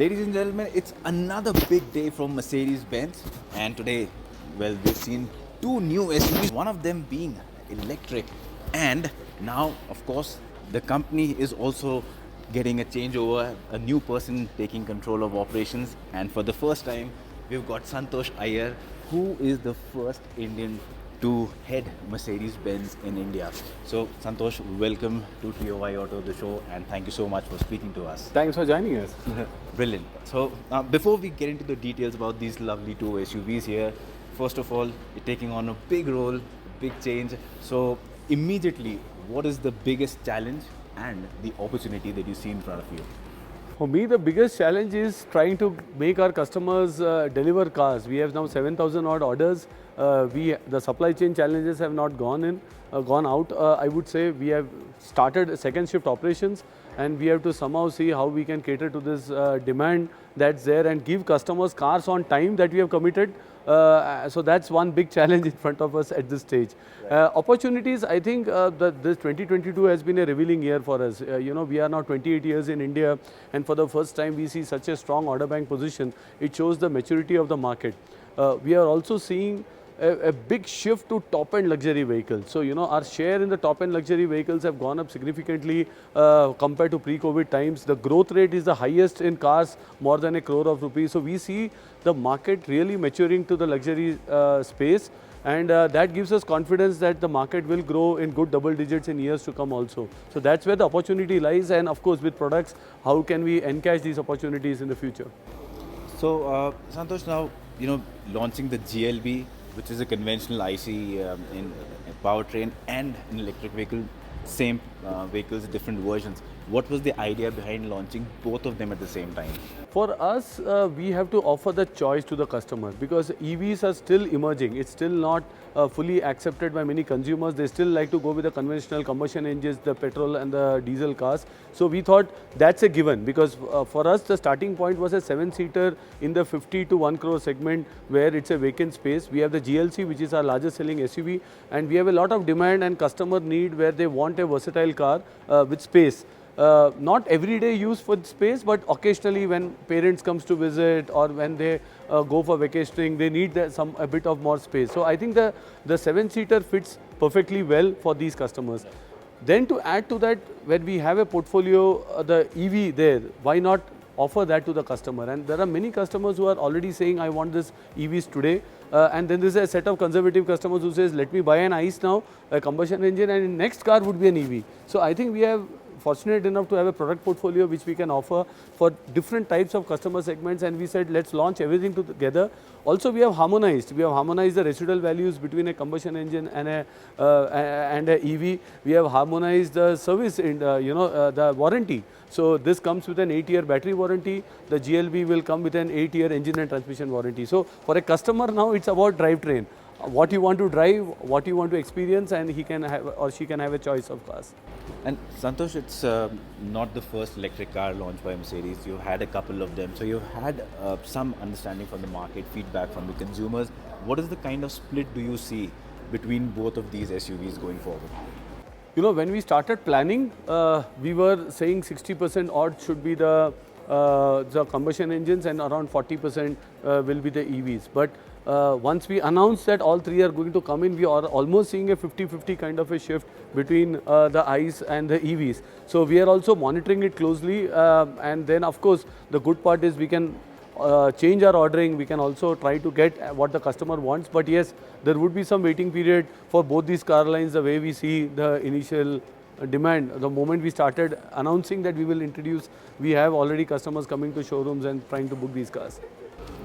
Ladies and gentlemen, it's another big day from Mercedes-Benz, and today, well, we've seen two new SUVs, one of them being electric, and now, of course, the company is also getting a changeover, a new person taking control of operations, and for the first time, we've got Santosh Iyer, who is the first Indian to head Mercedes-Benz in India. So, Santosh, welcome to TOI Auto, the show, and thank you so much for speaking to us. Thanks for joining us. Brilliant. So, before we get into the details about these lovely two SUVs here, first of all, you're taking on a big role, big change. So, immediately, what is the biggest challenge and the opportunity that you see in front of you? For me, the biggest challenge is trying to make our customers deliver cars. We have now 7,000 odd orders. The supply chain challenges have not gone out. I would say we have started second shift operations, and we have to somehow see how we can cater to this demand that's there and give customers cars on time that we have committed. So that's one big challenge in front of us at this stage. Opportunities, I think this 2022 has been a revealing year for us. We are now 28 years in India, and for the first time we see such a strong order bank position. It shows the maturity of the market. We are also seeing a big shift to top-end luxury vehicles. So, our share in the top-end luxury vehicles have gone up significantly compared to pre-COVID times. The growth rate is the highest in cars, more than ₹1 crore. So, we see the market really maturing to the luxury space, and that gives us confidence that the market will grow in good double digits in years to come also. So, that's where the opportunity lies, and of course, with products, how can we encash these opportunities in the future? So, Santosh, now, launching the GLB, which is a conventional IC in powertrain and an electric vehicle, same vehicles, different versions. What was the idea behind launching both of them at the same time? For us, we have to offer the choice to the customer because EVs are still emerging. It's still not fully accepted by many consumers. They still like to go with the conventional combustion engines, the petrol and the diesel cars. So we thought that's a given because for us, the starting point was a 7-seater in the 50 to 1 crore segment where it's a vacant space. We have the GLC, which is our largest selling SUV, and we have a lot of demand and customer need where they want a versatile car with space. Not everyday use for space, but occasionally when parents comes to visit or when they go for vacationing, they need a bit of more space. So I think the 7-seater fits perfectly well for these customers. Then to add to that, when we have a portfolio, the EV there, why not offer that to the customer? And there are many customers who are already saying, I want this EVs today. And then there's a set of conservative customers who says, let me buy an ICE now, a combustion engine, and next car would be an EV. So I think we have fortunate enough to have a product portfolio which we can offer for different types of customer segments, and we said let's launch everything together. Also, we have harmonized the residual values between a combustion engine and a EV. We have harmonized the service in the warranty. So this comes with an 8-year battery warranty. The GLB will come with an 8-year engine and transmission warranty. So for a customer now, it's about drivetrain. What you want to drive, what you want to experience, and he can have or she can have a choice of cars. And Santosh, it's not the first electric car launched by Mercedes. You've had a couple of them. So you've had some understanding from the market, feedback from the consumers. What is the kind of split do you see between both of these SUVs going forward? When we started planning, we were saying 60% odd should be the combustion engines and around 40% will be the EVs. But once we announced that all three are going to come in, we are almost seeing a 50-50 kind of a shift between the ICE and the EVs. So we are also monitoring it closely, and then of course the good part is we can change our ordering. We can also try to get what the customer wants. But yes, there would be some waiting period for both these car lines. The way we see the initial demand, the moment we started announcing that we will introduce, we have already customers coming to showrooms and trying to book these cars.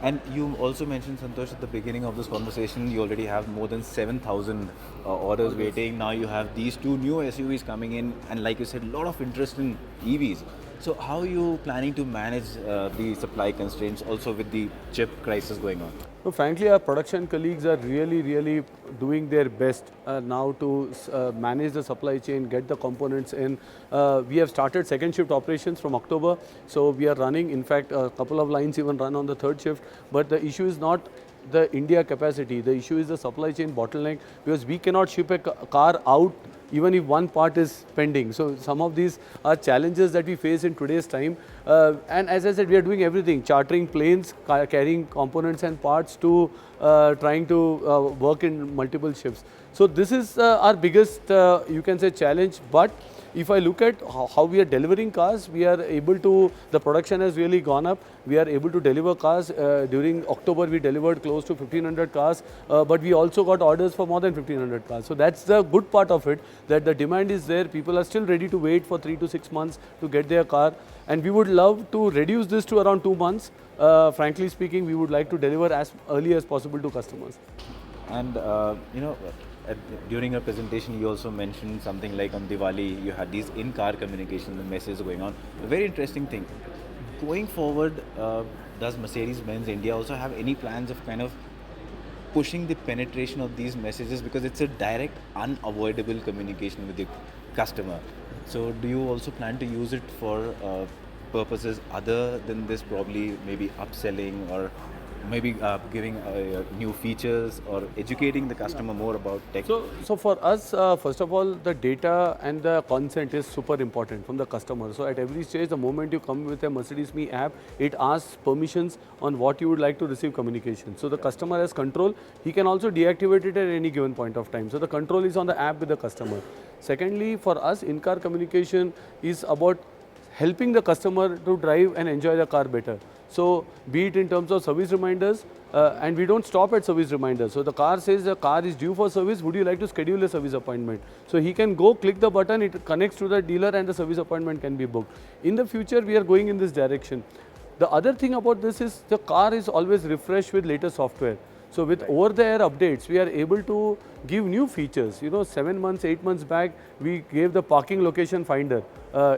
And you also mentioned, Santosh, at the beginning of this conversation, you already have more than 7,000 orders waiting. Now you have these two new SUVs coming in, and like you said, a lot of interest in EVs. So how are you planning to manage the supply constraints also with the chip crisis going on? So frankly, our production colleagues are really doing their best now to manage the supply chain, get the components in. We have started second shift operations from October. So we are running, in fact, a couple of lines even run on the third shift. But the issue is not the India capacity. The issue is the supply chain bottleneck, because we cannot ship a car out even if one part is pending. So some of these are challenges that we face in today's time. And as I said, we are doing everything, chartering planes, carrying components and parts to trying to work in multiple shifts. So this is our biggest, you can say, challenge. But if I look at how we are delivering cars, we are able to, the production has really gone up. We are able to deliver cars. During October, we delivered close to 1500 cars, but we also got orders for more than 1500 cars. So that's the good part of it, that the demand is there. People are still ready to wait for 3 to 6 months to get their car. And we would love to reduce this to around 2 months. Frankly speaking, we would like to deliver as early as possible to customers. And during your presentation, you also mentioned something like on Diwali, you had these in-car communication, the messages going on. A very interesting thing. Going forward, does Mercedes-Benz India also have any plans of kind of pushing the penetration of these messages, because it's a direct, unavoidable communication with the customer? So do you also plan to use it for purposes other than this, probably maybe upselling or maybe giving new features or educating the customer more about tech? So for us, first of all, the data and the consent is super important from the customer. So at every stage, the moment you come with a Mercedes Me app, it asks permissions on what you would like to receive communication. So the customer has control. He can also deactivate it at any given point of time. So the control is on the app with the customer. Secondly, for us, in-car communication is about helping the customer to drive and enjoy the car better. So be it in terms of service reminders, and we don't stop at service reminders. So the car says the car is due for service, would you like to schedule a service appointment? So he can go click the button, it connects to the dealer and the service appointment can be booked. In the future, we are going in this direction. The other thing about this is the car is always refreshed with latest software. So with over-the-air updates, we are able to give new features. 7 months, 8 months back, we gave the parking location finder.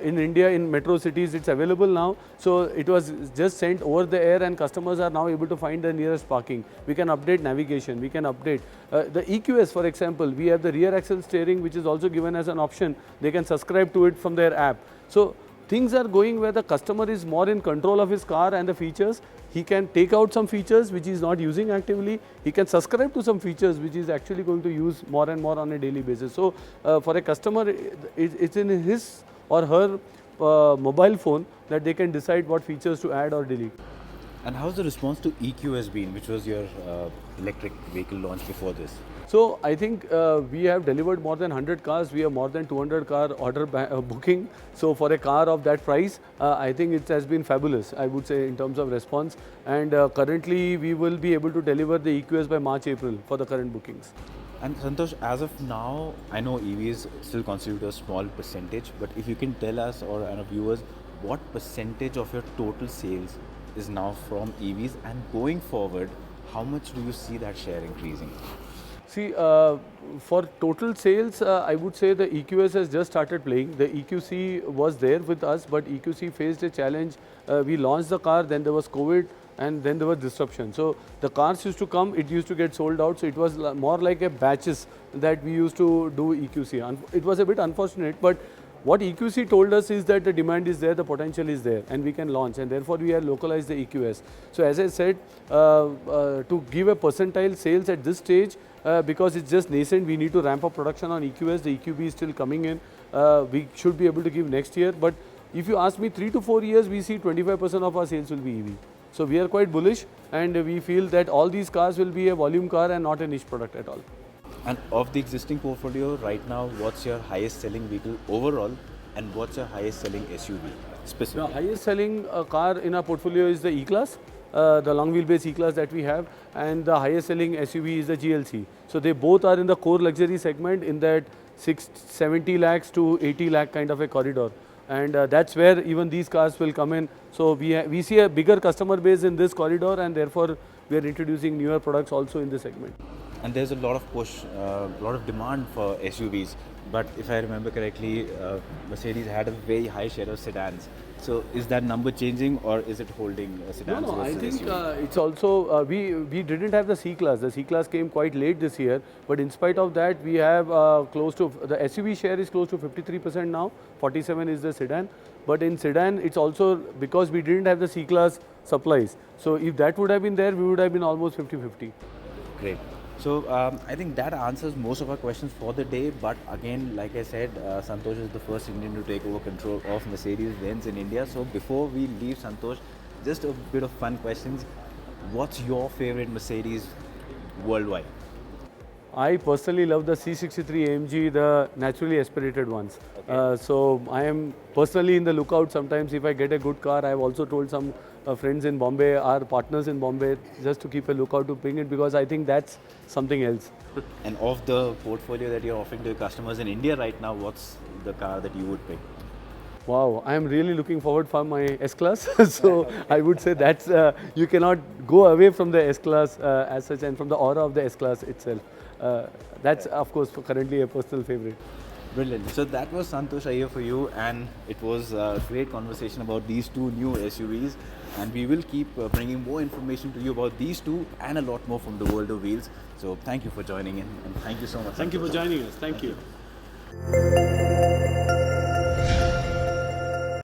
In India, in metro cities, it's available now. So it was just sent over the air and customers are now able to find the nearest parking. We can update navigation, we can update. The EQS, for example, we have the rear axle steering, which is also given as an option. They can subscribe to it from their app. So things are going where the customer is more in control of his car and the features. He can take out some features which he is not using actively. He can subscribe to some features which is actually going to use more and more on a daily basis. So for a customer, it's in his or her mobile phone that they can decide what features to add or delete. And how's the response to EQS been, which was your electric vehicle launch before this? So I think we have delivered more than 100 cars. We have more than 200 car order booking. So for a car of that price, I think it has been fabulous, I would say, in terms of response. And currently, we will be able to deliver the EQS by March, April for the current bookings. And Santosh, as of now, I know EVs still constitute a small percentage, but if you can tell us or our viewers, what percentage of your total sales is now from EVs, and going forward, how much do you see that share increasing? See, for total sales, I would say the EQS has just started playing. The EQC was there with us, but EQC faced a challenge. We launched the car, then there was COVID, and then there was disruption. So the cars used to come, it used to get sold out. So it was more like a batches that we used to do EQC. It was a bit unfortunate, but what EQC told us is that the demand is there, the potential is there, and we can launch, and therefore we have localized the EQS. So as I said, to give a percentile sales at this stage, because it's just nascent, we need to ramp up production on EQS. The EQB is still coming in. We should be able to give next year. But if you ask me, 3 to 4 years, we see 25% of our sales will be EV. So we are quite bullish, and we feel that all these cars will be a volume car and not a niche product at all. And of the existing portfolio right now, what's your highest selling vehicle overall, and what's your highest selling SUV specifically? The highest selling car in our portfolio is the E-Class, the long wheelbase E-Class that we have, and the highest selling SUV is the GLC. So they both are in the core luxury segment, in that 70 lakhs to 80 lakh kind of a corridor. And that's where even these cars will come in. So we see a bigger customer base in this corridor, and therefore we are introducing newer products also in this segment. And there's a lot of push, a lot of demand for SUVs. But if I remember correctly, Mercedes had a very high share of sedans. So is that number changing, or is it holding sedans? No, I versus think SUV? it's also, we didn't have the C-Class. The C-Class came quite late this year. But in spite of that, we have close to, the SUV share is close to 53% now. 47 is the sedan. But in sedan, it's also because we didn't have the C-Class supplies. So if that would have been there, we would have been almost 50-50. Great. So I think that answers most of our questions for the day. But again, like I said, Santosh is the first Indian to take over control of Mercedes-Benz in India. So before we leave, Santosh, just a bit of fun questions. What's your favorite Mercedes worldwide? I personally love the C63 AMG, the naturally aspirated ones. So I am personally in the lookout. Sometimes if I get a good car, I have also told some friends in Bombay, our partners in Bombay, just to keep a lookout to bring it, because I think that's something else. And of the portfolio that you're offering to your customers in India right now, what's the car that you would pick? Wow, I am really looking forward for my S-Class. So I would say that's, you cannot go away from the S-Class as such, and from the aura of the S-Class itself. That's of course currently a personal favorite. Brilliant. So that was Santosh Iyer for you, and it was a great conversation about these two new SUVs. And we will keep bringing more information to you about these two and a lot more from the world of wheels. So thank you for joining in, and thank you so much. Thank you for joining us. Thank you.